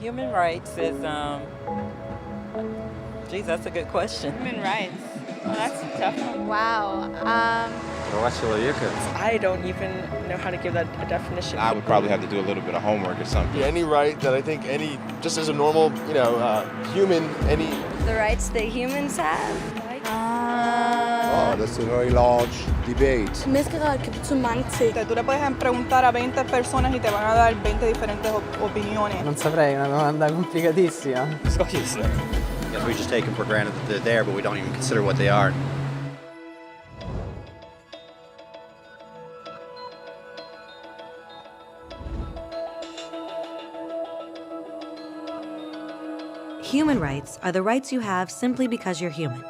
Human rights is, geez, that's a good question. Human rights. Well, that's a tough one. Wow. Права человека. I don't even know how to give that a definition. I would probably have to do a little bit of homework or something. Any right that I think just as a normal, human, any... The rights that humans have. Oh, that's a very large debate. Menneskerettigheder kan betyde mange ting. Tú le puedes preguntar a 20 personas y te van a dar 20 diferentes opiniones. Non saprei, è una domanda complicatissima. Because we just take them for granted that they're there, but we don't even consider what they are. Human rights are the rights you have simply because you're human.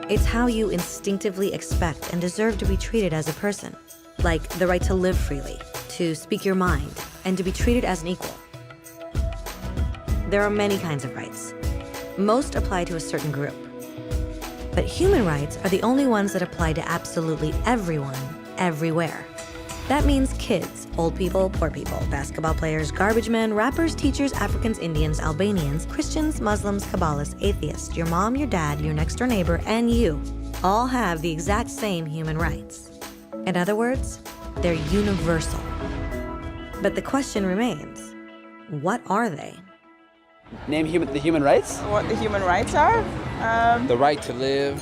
It's how you instinctively expect and deserve to be treated as a person, like the right to live freely, to speak your mind, and to be treated as an equal. There are many kinds of rights. Most apply to a certain group. But human rights are the only ones that apply to absolutely everyone, everywhere. That means kids, old people, poor people, basketball players, garbage men, rappers, teachers, Africans, Indians, Albanians, Christians, Muslims, Kabbalists, atheists, your mom, your dad, your next door neighbor, and you all have the exact same human rights. In other words, they're universal. But the question remains, what are they? Name the human rights? What the human rights are? The right to live.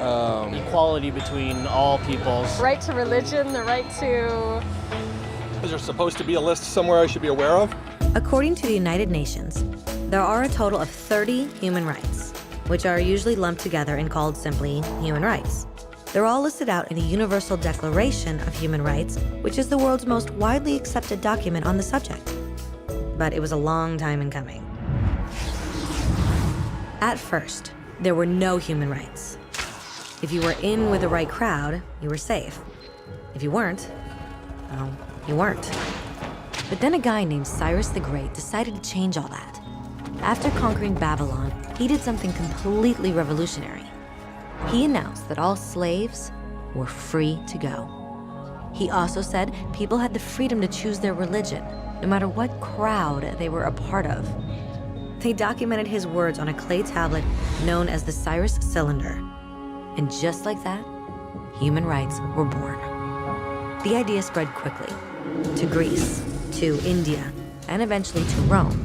Equality between all peoples. Right to religion, the right to... Is there supposed to be a list somewhere I should be aware of? According to the United Nations, there are a total of 30 human rights, which are usually lumped together and called simply human rights. They're all listed out in the Universal Declaration of Human Rights, which is the world's most widely accepted document on the subject. But it was a long time in coming. At first, there were no human rights. If you were in with the right crowd, you were safe. If you weren't, well, you weren't. But then a guy named Cyrus the Great decided to change all that. After conquering Babylon, he did something completely revolutionary. He announced that all slaves were free to go. He also said people had the freedom to choose their religion, no matter what crowd they were a part of. They documented his words on a clay tablet known as the Cyrus Cylinder. And just like that, human rights were born. The idea spread quickly to Greece, to India, and eventually to Rome.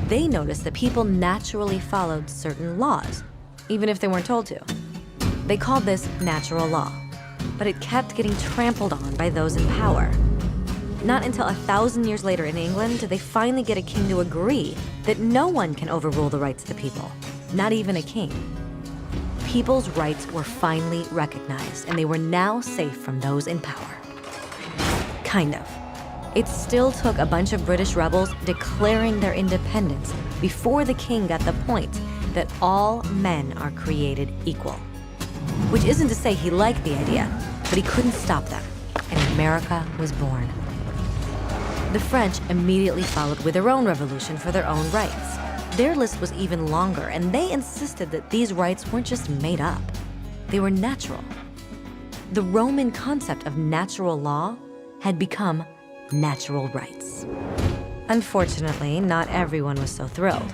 They noticed that people naturally followed certain laws, even if they weren't told to. They called this natural law, but it kept getting trampled on by those in power. Not until 1,000 years later in England did they finally get a king to agree that no one can overrule the rights of the people, not even a king. People's rights were finally recognized, and they were now safe from those in power. Kind of. It still took a bunch of British rebels declaring their independence before the king got the point that all men are created equal. Which isn't to say he liked the idea, but he couldn't stop them, and America was born. The French immediately followed with their own revolution for their own rights. Their list was even longer, and they insisted that these rights weren't just made up. They were natural. The Roman concept of natural law had become natural rights. Unfortunately, not everyone was so thrilled.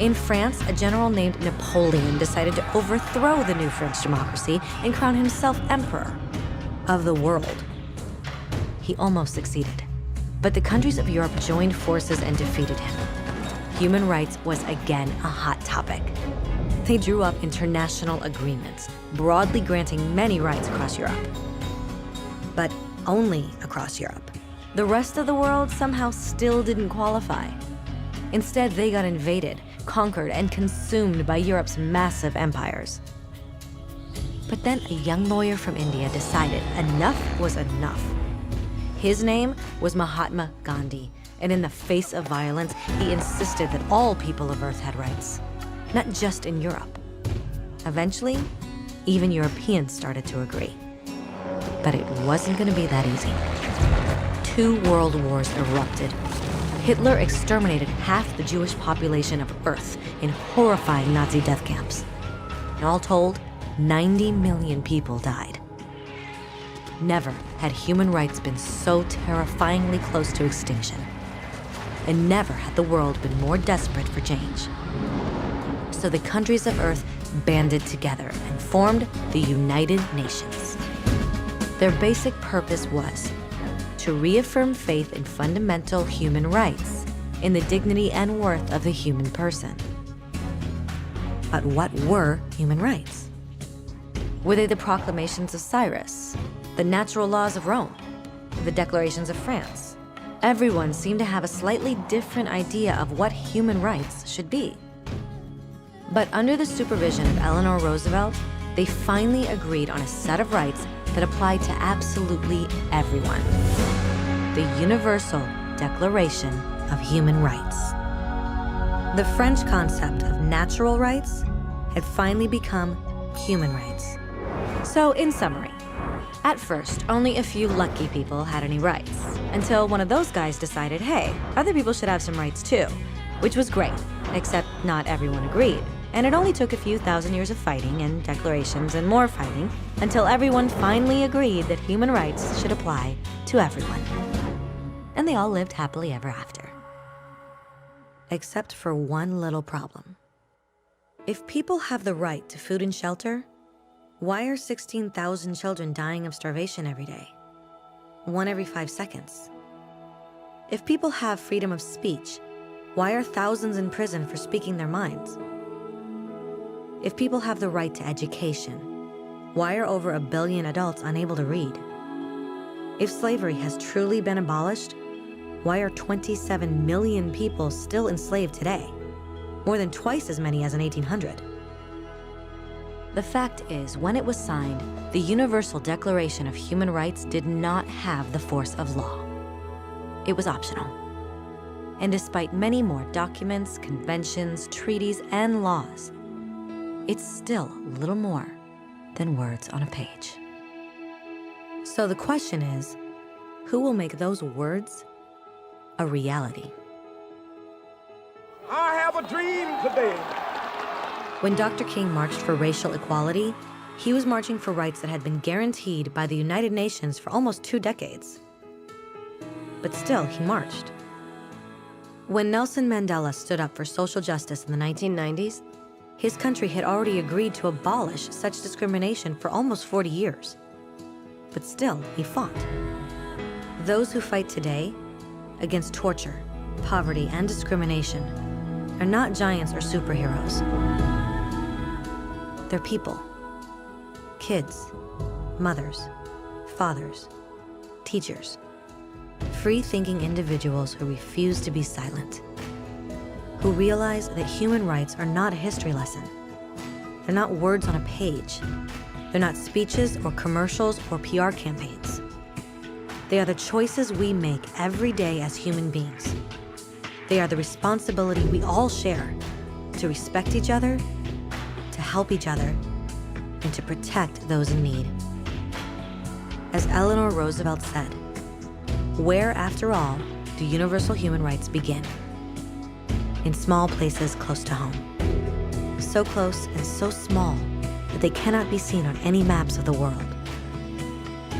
In France, a general named Napoleon decided to overthrow the new French democracy and crown himself emperor of the world. He almost succeeded, but the countries of Europe joined forces and defeated him. Human rights was again a hot topic. They drew up international agreements, broadly granting many rights across Europe. But only across Europe. The rest of the world somehow still didn't qualify. Instead, they got invaded, conquered, and consumed by Europe's massive empires. But then a young lawyer from India decided enough was enough. His name was Mahatma Gandhi, and in the face of violence, he insisted that all people of Earth had rights, not just in Europe. Eventually, even Europeans started to agree. But it wasn't going to be that easy. 2 world wars erupted. Hitler exterminated half the Jewish population of Earth in horrifying Nazi death camps. And all told, 90 million people died. Never had human rights been so terrifyingly close to extinction. and never had the world been more desperate for change. So the countries of Earth banded together and formed the United Nations. Their basic purpose was to reaffirm faith in fundamental human rights, in the dignity and worth of the human person. But what were human rights? Were they the proclamations of Cyrus, the natural laws of Rome, the declarations of France? Everyone seemed to have a slightly different idea of what human rights should be. But under the supervision of Eleanor Roosevelt, they finally agreed on a set of rights that applied to absolutely everyone. The Universal Declaration of Human Rights. The French concept of natural rights had finally become human rights. So, in summary, at first, only a few lucky people had any rights, until one of those guys decided, hey, other people should have some rights too, which was great, except not everyone agreed. And it only took a few thousand years of fighting and declarations and more fighting until everyone finally agreed that human rights should apply to everyone. And they all lived happily ever after. Except for one little problem. If people have the right to food and shelter, why are 16,000 children dying of starvation every day? 1 every 5 seconds. If people have freedom of speech, why are thousands in prison for speaking their minds? If people have the right to education, why are over 1 billion adults unable to read? If slavery has truly been abolished, why are 27 million people still enslaved today? More than twice as many as in 1800. The fact is, when it was signed, the Universal Declaration of Human Rights did not have the force of law. It was optional. And despite many more documents, conventions, treaties, and laws, it's still little more than words on a page. So the question is, who will make those words a reality? I have a dream today. When Dr. King marched for racial equality, he was marching for rights that had been guaranteed by the United Nations for almost 2 decades. But still, he marched. When Nelson Mandela stood up for social justice in the 1990s, his country had already agreed to abolish such discrimination for almost 40 years. But still, he fought. Those who fight today against torture, poverty, and discrimination are not giants or superheroes. They're people. Kids, mothers, fathers, teachers, free-thinking individuals who refuse to be silent, who realize that human rights are not a history lesson. They're not words on a page. They're not speeches or commercials or PR campaigns. They are the choices we make every day as human beings. They are the responsibility we all share to respect each other, to help each other, and to protect those in need. As Eleanor Roosevelt said, where, after all, do universal human rights begin? In small places close to home. So close and so small that they cannot be seen on any maps of the world.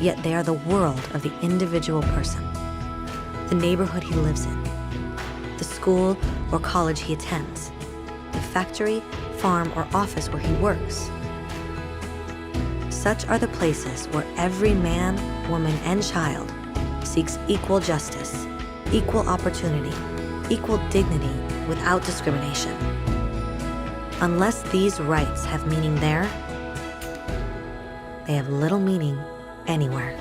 Yet they are the world of the individual person, the neighborhood he lives in, the school or college he attends, the factory, farm, or office where he works. Such are the places where every man, woman, and child seeks equal justice, equal opportunity, equal dignity without discrimination. Unless these rights have meaning there, they have little meaning anywhere.